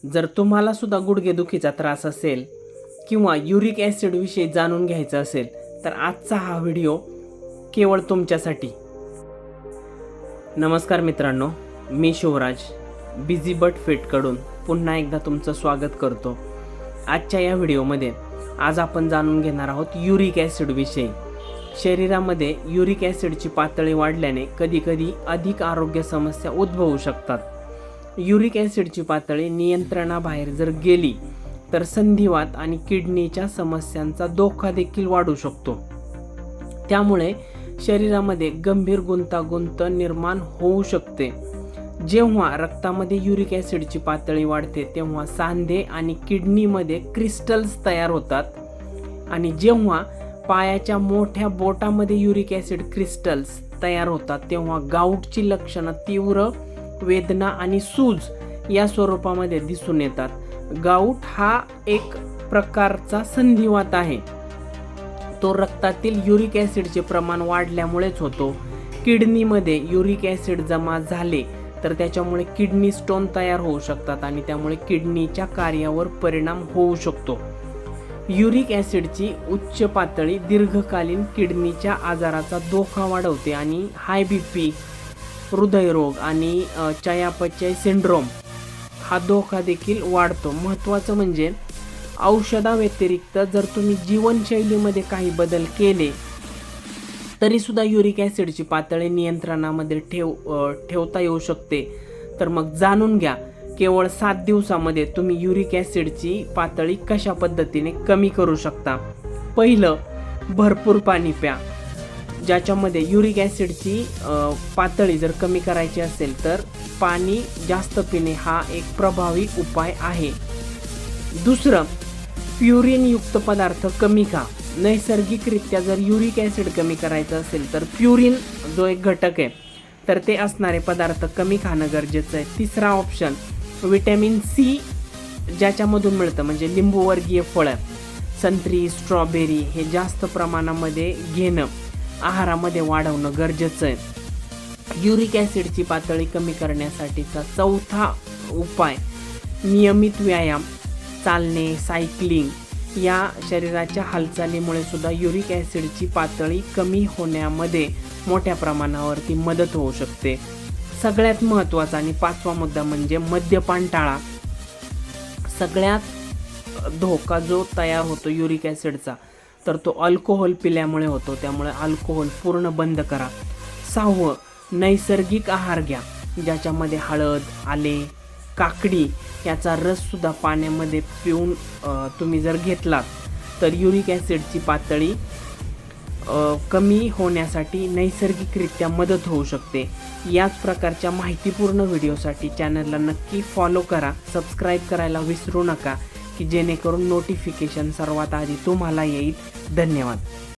जर तुम्हाला सुद्धा गुडघेदुखीचा त्रास असेल किंवा युरिक ॲसिड विषयी जाणून घ्यायचं असेल तर आजचा हा व्हिडिओ केवळ तुमच्यासाठी। नमस्कार मित्रांनो, मी शिवराज बिझी बट फिटकडून पुन्हा एकदा तुमचं स्वागत करतो। आजच्या या व्हिडिओमध्ये आज आपण जाणून घेणार आहोत युरिक ॲसिड विषयी। शरीरामध्ये युरिक ॲसिडची पातळी वाढल्याने कधीकधी अधिक आरोग्य समस्या उद्भवू शकतात। युरिक ॲसिडची पातळी नियंत्रणाबाहेर जर गेली तर संधिवात आणि किडनीच्या समस्यांचा धोका देखील वाढू शकतो। त्यामुळे शरीरामध्ये गंभीर गुंतागुंत निर्माण होऊ शकते। जेव्हा रक्तामध्ये युरिक ॲसिडची पातळी वाढते तेव्हा सांधे आणि किडनीमध्ये क्रिस्टल्स तयार होतात आणि जेव्हा पायाच्या मोठ्या बोटामध्ये युरिक ॲसिड क्रिस्टल्स तयार होतात तेव्हा गाऊटची लक्षणं तीव्र वेदना आणि सूज या स्वरूपामध्ये दिसून येतात। गाऊट हा एक प्रकारचा संधिवात आहे। तो रक्तातील युरिक ॲसिडचे प्रमाण वाढल्यामुळेच होतो। किडनीमध्ये युरिक ॲसिड जमा झाले तर त्याच्यामुळे किडनी स्टोन तयार होऊ शकतात आणि त्यामुळे किडनीच्या कार्यावर परिणाम होऊ शकतो। युरिक ॲसिडची उच्च पातळी दीर्घकालीन किडनीच्या आजाराचा धोका वाढवते आणि हाय बीपी, हृदयरोग आणि चयापचय सिंड्रोम हा धोका देखील वाढतो। महत्त्वाचं म्हणजे औषधाव्यतिरिक्त जर तुम्ही जीवनशैलीमध्ये काही बदल केले तरी सुद्धा युरिक ॲसिडची पातळी नियंत्रणामध्ये ठेवता येऊ शकते। तर मग जाणून घ्या केवळ 7 दिवसामध्ये तुम्ही युरिक ॲसिडची पातळी कशा पद्धतीने कमी करू शकता। पहिलं, भरपूर पाणी प्या। ज्याच्यामध्ये युरिक ॲसिडची पातळी जर कमी करायची असेल तर पाणी जास्त पिणे हा एक प्रभावी उपाय आहे। दुसरं, प्युरिनयुक्त पदार्थ कमी खा। नैसर्गिकरित्या जर युरिक ॲसिड कमी करायचं असेल तर प्युरिन जो एक घटक आहे तर ते असणारे पदार्थ कमी खाणं गरजेचं आहे। तिसरा ऑप्शन, विटॅमिन सी ज्याच्यामधून मिळतं म्हणजे लिंबूवर्गीय फळं, संत्री, स्ट्रॉबेरी हे जास्त प्रमाणामध्ये घेणं, आहारामध्ये वाढवणं गरजेचं आहे। युरिक ॲसिडची पातळी कमी करण्यासाठीचा चौथा उपाय, नियमित व्यायाम, चालणे, सायकलिंग या शरीराच्या हालचालीमुळे सुद्धा युरिक ॲसिडची पातळी कमी होण्यामध्ये मोठ्या प्रमाणावरती मदत होऊ शकते। सगळ्यात महत्त्वाचा आणि 5वा मुद्दा म्हणजे मद्यपान टाळा। सगळ्यात धोका जो तयार होतो युरिक ॲसिडचा तर तो अल्कोहोल पिल्यामुळे होतो, त्यामुळे अल्कोहोल पूर्ण बंद करा। 6वं, नैसर्गिक आहार घ्या, ज्याच्यामध्ये हळद, आले, काकडी याचा रससुद्धा पाण्यामध्ये पिऊन तुम्ही जर घेतलात तर युरिक ॲसिडची पातळी कमी होण्यासाठी नैसर्गिकरित्या मदत होऊ शकते। याच प्रकारच्या माहितीपूर्ण व्हिडिओसाठी चॅनलला नक्की फॉलो करा, सबस्क्राईब करायला विसरू नका की जेणेकरून नोटिफिकेशन सर्वात आधी तुम्हाला येईल। धन्यवाद।